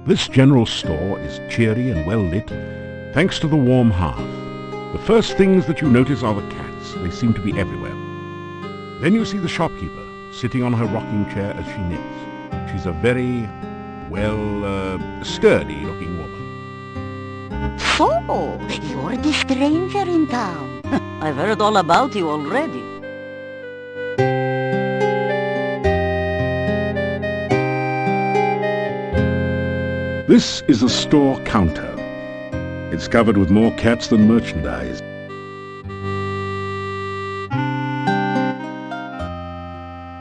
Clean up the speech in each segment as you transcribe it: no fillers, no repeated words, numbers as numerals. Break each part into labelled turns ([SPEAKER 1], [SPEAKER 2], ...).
[SPEAKER 1] This general store is cheery and well lit, thanks to the warm hearth. The first things that you notice are the cats. They seem to be everywhere. Then you see the shopkeeper, sitting on her rocking chair as she knits. She's a very, sturdy-looking woman.
[SPEAKER 2] So, you're the stranger in town. I've heard all about you already.
[SPEAKER 1] This is a store counter. It's covered with more cats than merchandise.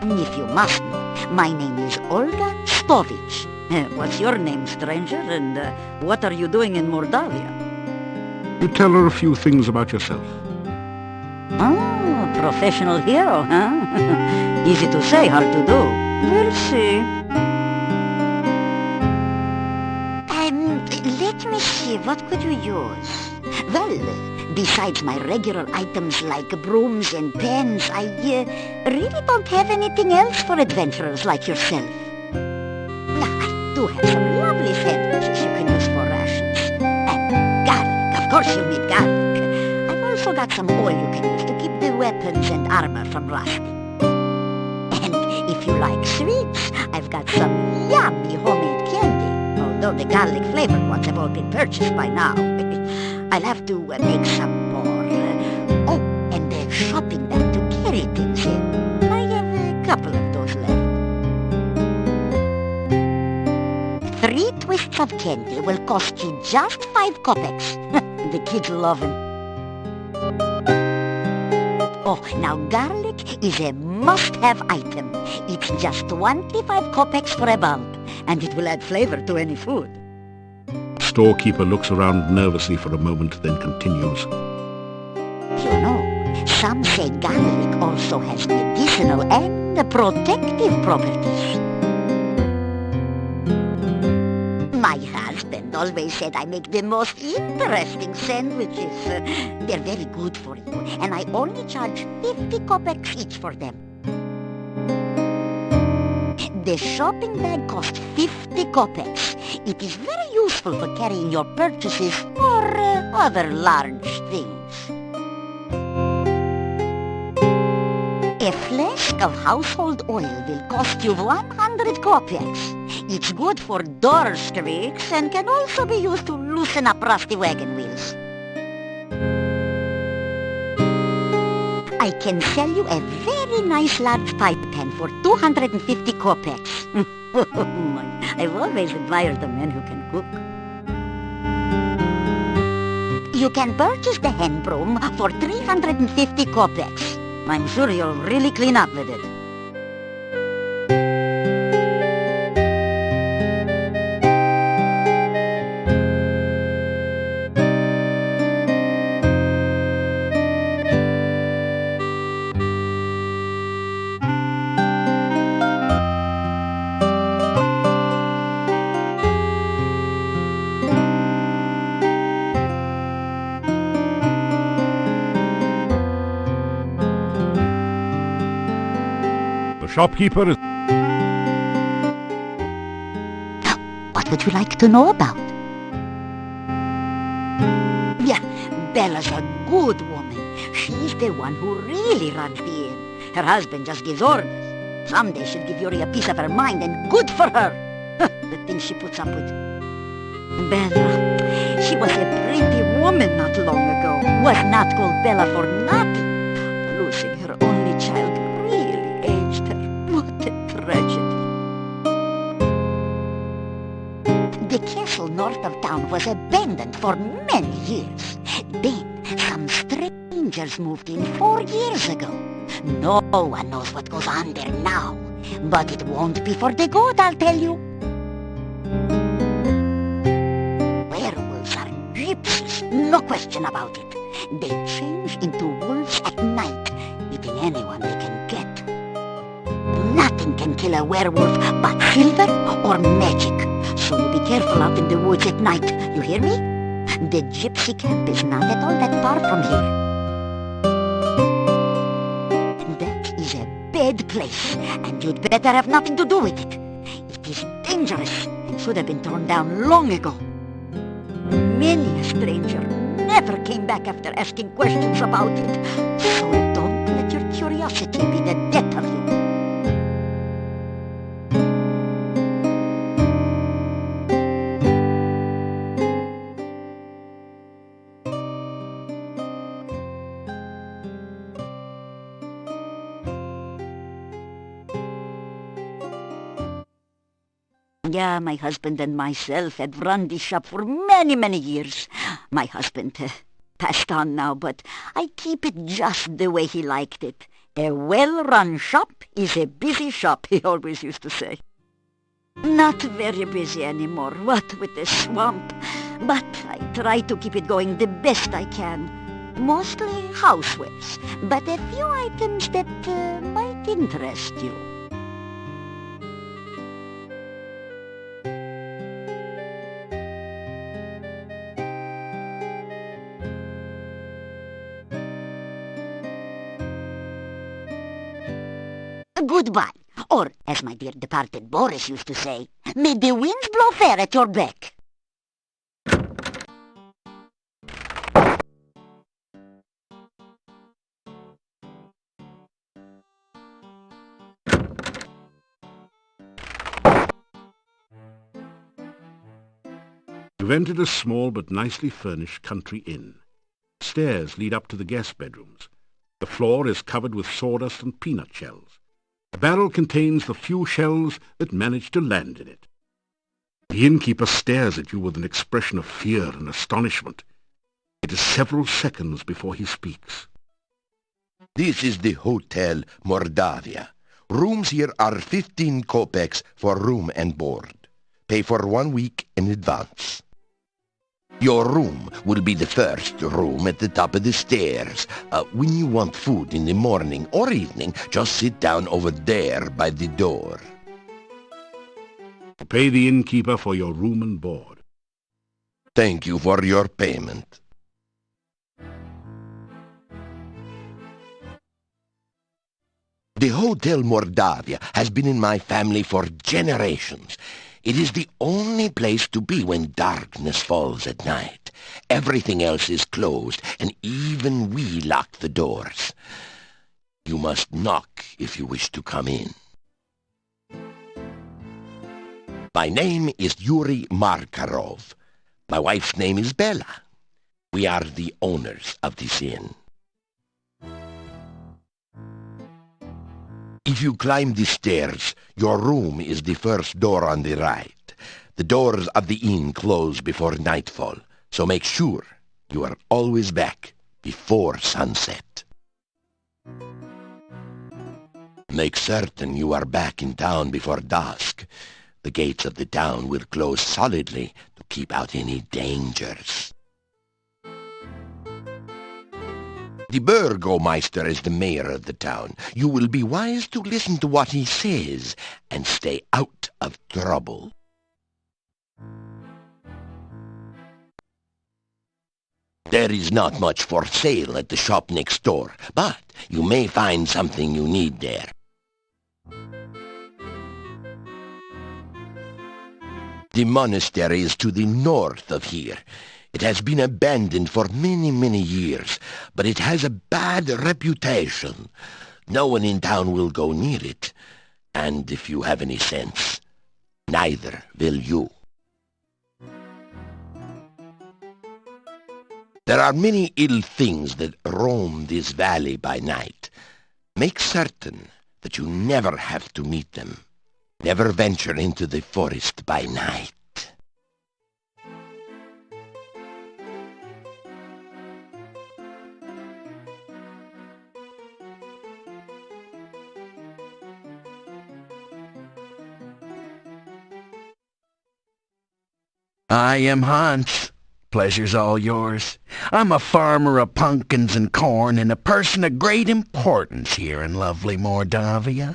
[SPEAKER 2] If you must know, my name is Olga Stovich. What's your name, stranger? And what are you doing in Mordavia?
[SPEAKER 1] You tell her a few things about yourself.
[SPEAKER 2] Oh, professional hero, huh? Easy to say, hard to do. We'll see. Let me see, what could you use? Well, besides my regular items like brooms and pens, I really don't have anything else for adventurers like yourself. I do have some lovely sandwiches you can use for rations. And garlic, of course you'll need garlic. I've also got some oil you can use to keep the weapons and armor from rusting. And if you like sweets, I've got some yummy homemade candy. Although the garlic flavored ones have all been purchased by now. I'll have to make some more. Oh, and a shopping bag to carry things in. I have a couple of those left. 3 twists of candy will cost you just 5 kopecks. The kids love them. Oh, now garlic is a must-have item. It's just 25 kopecks for a bulb, and it will add flavor to any food.
[SPEAKER 1] Storekeeper looks around nervously for a moment, then continues.
[SPEAKER 2] You know, some say garlic also has medicinal and protective properties. My husband always said I make the most interesting sandwiches. They're very good for you, and I only charge 50 kopecks each for them. The shopping bag costs 50 kopecks. It is very useful for carrying your purchases or other large things. A flask of household oil will cost you 100 kopecks. It's good for door squeaks and can also be used to loosen up rusty wagon wheels. I can sell you a very nice large pipe pen for 250 kopecks. I've always admired the men who can cook. You can purchase the hand broom for 350 kopecks. I'm sure you'll really clean up with it.
[SPEAKER 1] The shopkeeper is...
[SPEAKER 2] What would you like to know about? Yeah, Bella's a good woman. She's the one who really runs the inn. Her husband just gives orders. Someday she'll give Yuri a piece of her mind, and good for her. The things she puts up with. Bella, she was a pretty woman not long ago. Was not called Bella for nothing. Losing her only child really aged her. What a tragedy. The castle north of town was abandoned for many years. Then some strangers moved in 4 years ago. No one knows what goes on there now, but it won't be for the good, I'll tell you. Werewolves are gypsies, no question about it. They change into wolves at night, eating anyone they can get. Nothing can kill a werewolf but silver or magic, so you be careful out in the woods at night, you hear me? The gypsy camp is not at all that far from here. That is a bad place, and you'd better have nothing to do with it. It is dangerous, it should have been torn down long ago. Many a stranger never came back after asking questions about it. So don't let your curiosity be the death of you. Yeah, my husband and myself had run the shop for many, many years. My husband passed on now, but I keep it just the way he liked it. A well-run shop is a busy shop, he always used to say. Not very busy anymore, what with the swamp. But I try to keep it going the best I can. Mostly housewares, but a few items that might interest you. Goodbye, or as my dear departed Boris used to say, may the winds blow fair at your back.
[SPEAKER 1] You've entered a small but nicely furnished country inn. Stairs lead up to the guest bedrooms. The floor is covered with sawdust and peanut shells. A barrel contains the few shells that manage to land in it. The innkeeper stares at you with an expression of fear and astonishment. It is several seconds before he speaks.
[SPEAKER 3] This is the Hotel Mordavia. Rooms here are 15 kopecks for room and board. Pay for 1 week in advance. Your room will be the first room at the top of the stairs. When you want food in the morning or evening, just sit down over there by the door.
[SPEAKER 1] Pay the innkeeper for your room and board.
[SPEAKER 3] Thank you for your payment. The Hotel Mordavia has been in my family for generations. It is the only place to be when darkness falls at night. Everything else is closed, and even we lock the doors. You must knock if you wish to come in. My name is Yuri Markarov. My wife's name is Bella. We are the owners of this inn. If you climb the stairs, your room is the first door on the right. The doors of the inn close before nightfall, so make sure you are always back before sunset. Make certain you are back in town before dusk. The gates of the town will close solidly to keep out any dangers. The Burgomeister is the mayor of the town. You will be wise to listen to what he says and stay out of trouble. There is not much for sale at the shop next door, but you may find something you need there. The monastery is to the north of here. It has been abandoned for many, many years, but it has a bad reputation. No one in town will go near it, and if you have any sense, neither will you. There are many ill things that roam this valley by night. Make certain that you never have to meet them. Never venture into the forest by night.
[SPEAKER 4] I am Hans. Pleasure's all yours. I'm a farmer of pumpkins and corn and a person of great importance here in lovely Mordavia.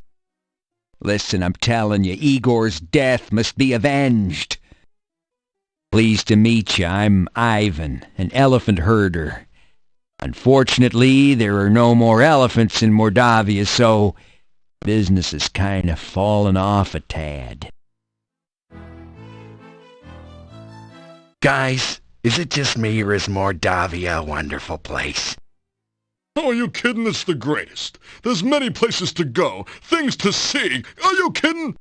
[SPEAKER 5] Listen, I'm telling you, Igor's death must be avenged. Pleased to meet you. I'm Ivan, an elephant herder. Unfortunately, there are no more elephants in Mordavia, so business has kind of fallen off a tad.
[SPEAKER 4] Guys, is it just me or is Mordavia a wonderful place?
[SPEAKER 6] Oh, are you kidding? It's the greatest. There's many places to go, things to see. Are you kidding?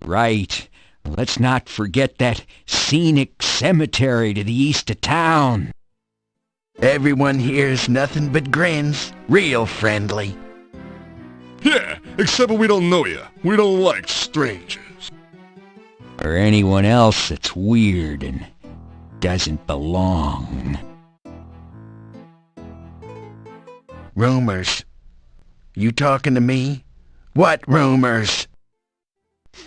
[SPEAKER 5] Right. Let's not forget that scenic cemetery to the east of town.
[SPEAKER 4] Everyone here's nothing but grins. Real friendly.
[SPEAKER 6] Yeah, except we don't know you. We don't like strangers.
[SPEAKER 5] Or anyone else that's weird and doesn't belong.
[SPEAKER 4] Rumors. You talking to me? What rumors?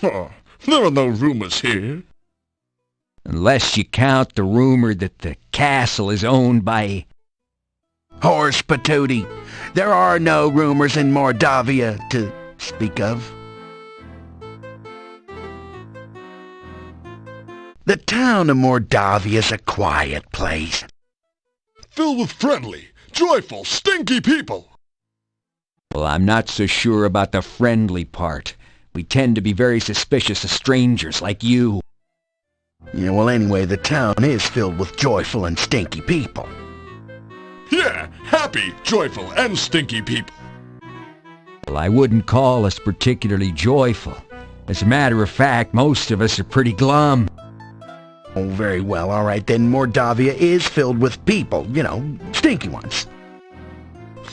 [SPEAKER 6] Oh, there are no rumors here.
[SPEAKER 5] Unless you count the rumor that the castle is owned by...
[SPEAKER 4] Horse patootie. There are no rumors in Mordavia to speak of. The town of Mordavia is a quiet place.
[SPEAKER 6] Filled with friendly, joyful, stinky people.
[SPEAKER 5] Well, I'm not so sure about the friendly part. We tend to be very suspicious of strangers like you.
[SPEAKER 4] Yeah, well anyway, the town is filled with joyful and stinky people.
[SPEAKER 6] Yeah, happy, joyful, and stinky people.
[SPEAKER 5] Well, I wouldn't call us particularly joyful. As a matter of fact, most of us are pretty glum.
[SPEAKER 4] Oh, very well, all right, then Mordavia is filled with people, you know, stinky ones.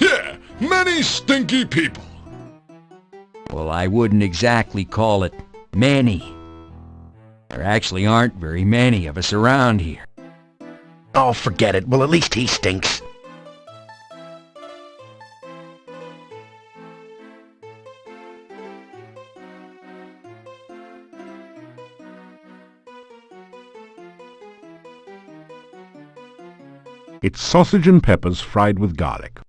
[SPEAKER 6] Yeah, many stinky people.
[SPEAKER 5] Well, I wouldn't exactly call it many. There actually aren't very many of us around here.
[SPEAKER 4] Oh, forget it. Well, at least he stinks.
[SPEAKER 1] It's sausage and peppers fried with garlic.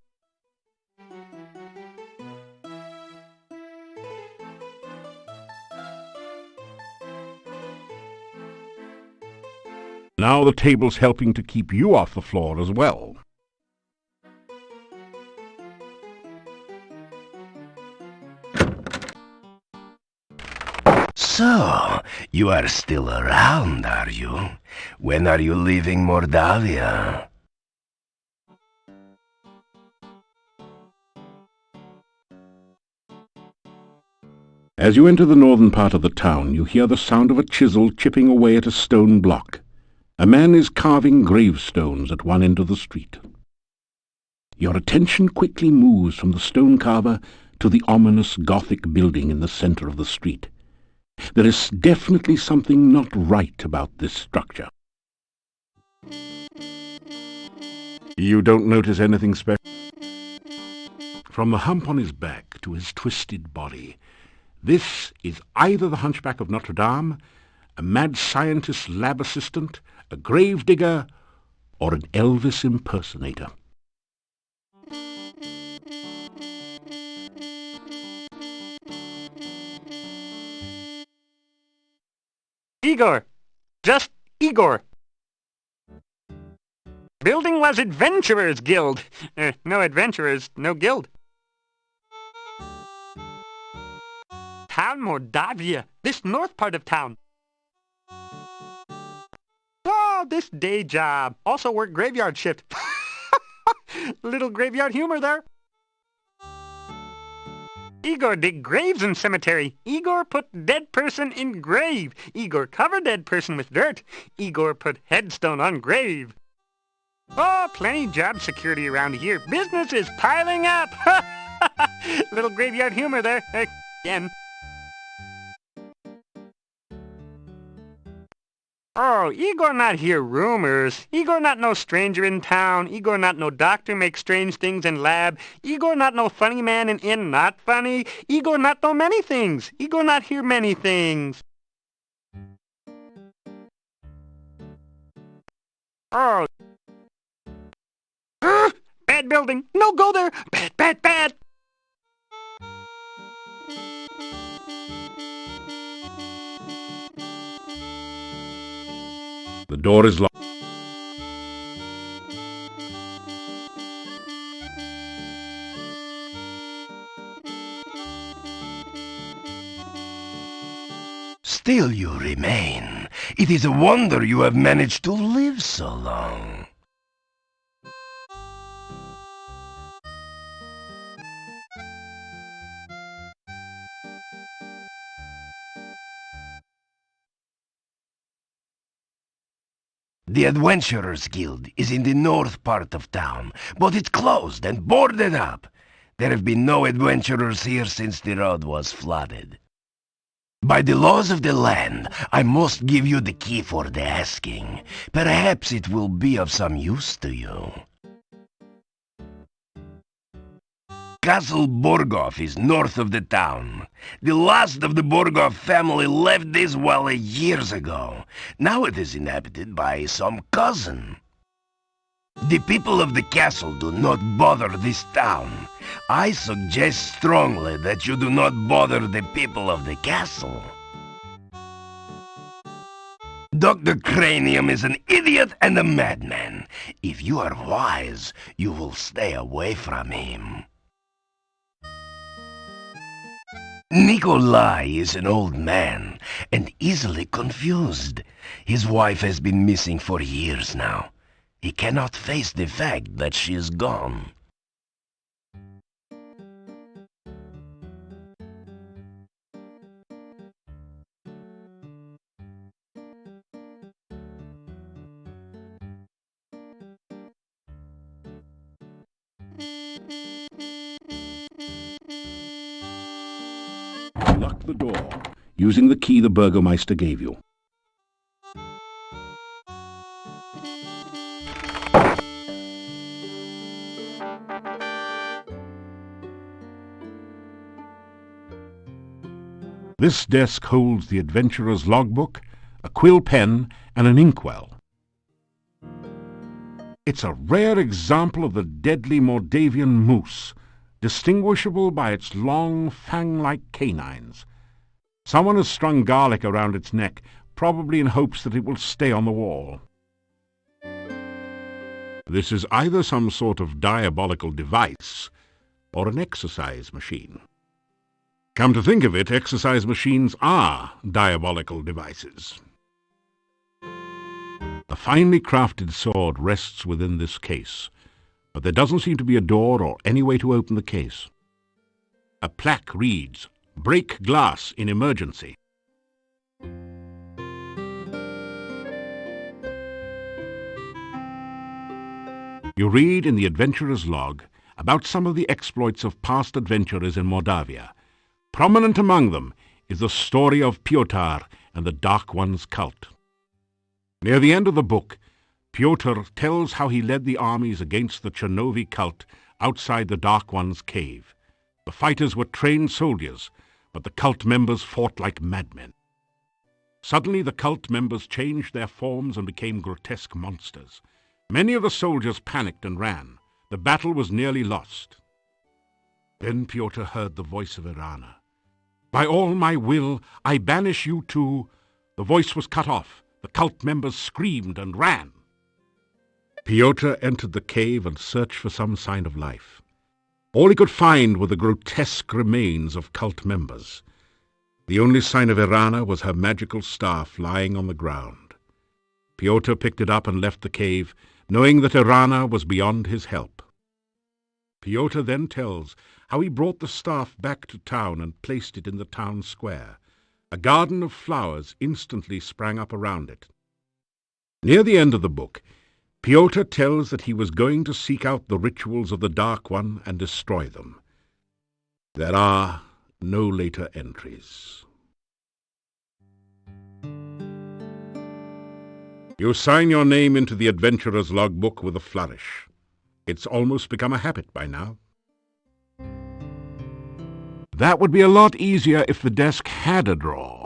[SPEAKER 1] Now the table's helping to keep you off the floor as well.
[SPEAKER 7] So, you are still around, are you? When are you leaving Mordavia?
[SPEAKER 1] As you enter the northern part of the town, you hear the sound of a chisel chipping away at a stone block. A man is carving gravestones at one end of the street. Your attention quickly moves from the stone carver to the ominous Gothic building in the center of the street. There is definitely something not right about this structure. You don't notice anything special. From the hump on his back to his twisted body, this is either the Hunchback of Notre Dame, a mad scientist lab assistant, a gravedigger, or an Elvis impersonator.
[SPEAKER 8] Igor. Just Igor. Building was Adventurers Guild. No adventurers, no guild. Town Mordavia, this north part of town. Oh, this day job. Also work graveyard shift. Little graveyard humor there. Igor dig graves in cemetery. Igor put dead person in grave. Igor cover dead person with dirt. Igor put headstone on grave. Oh, plenty job security around here. Business is piling up. Little graveyard humor there. Again. Oh, Igor not hear rumors. Igor not no stranger in town. Igor not no doctor make strange things in lab. Igor not no funny man in inn not funny. Igor not know many things. Igor not hear many things. Oh. Bad building. No go there. Bad, bad, bad.
[SPEAKER 1] The door is locked.
[SPEAKER 7] Still you remain. It is a wonder you have managed to live so long. The Adventurers Guild is in the north part of town, but it's closed and boarded up. There have been no adventurers here since the road was flooded. By the laws of the land, I must give you the key for the asking. Perhaps it will be of some use to you. Castle Borgoff is north of the town. The last of the Borgoff family left this valley years ago. Now it is inhabited by some cousin. The people of the castle do not bother this town. I suggest strongly that you do not bother the people of the castle. Dr. Cranium is an idiot and a madman. If you are wise, you will stay away from him. Nikolai is an old man and easily confused. His wife has been missing for years now. He cannot face the fact that she is gone.
[SPEAKER 1] Lock the door, using the key the Burgomeister gave you. This desk holds the adventurer's logbook, a quill pen, and an inkwell. It's a rare example of the deadly Mordavian moose, distinguishable by its long, fang-like canines. Someone has strung garlic around its neck, probably in hopes that it will stay on the wall. This is either some sort of diabolical device or an exercise machine. Come to think of it, exercise machines are diabolical devices. A finely crafted sword rests within this case, but there doesn't seem to be a door or any way to open the case. A plaque reads, "Break glass in emergency." You read in the adventurer's log about some of the exploits of past adventurers in Mordavia. Prominent among them is the story of Pyotr and the Dark One's cult. Near the end of the book, Pyotr tells how he led the armies against the Chernovi cult outside the Dark One's cave. The fighters were trained soldiers, but the cult members fought like madmen. Suddenly the cult members changed their forms and became grotesque monsters. Many of the soldiers panicked and ran. The battle was nearly lost. Then Pyotr heard the voice of Irana. "By all my will, I banish you two." The voice was cut off. The cult members screamed and ran. Pyotr entered the cave and searched for some sign of life. All he could find were the grotesque remains of cult members. The only sign of Irana was her magical staff lying on the ground. Pyotr picked it up and left the cave, knowing that Irana was beyond his help. Pyotr then tells how he brought the staff back to town and placed it in the town square. A garden of flowers instantly sprang up around it. Near the end of the book, Pyotr tells that he was going to seek out the rituals of the Dark One and destroy them. There are no later entries. You sign your name into the adventurer's logbook with a flourish. It's almost become a habit by now. That would be a lot easier if the desk had a drawer.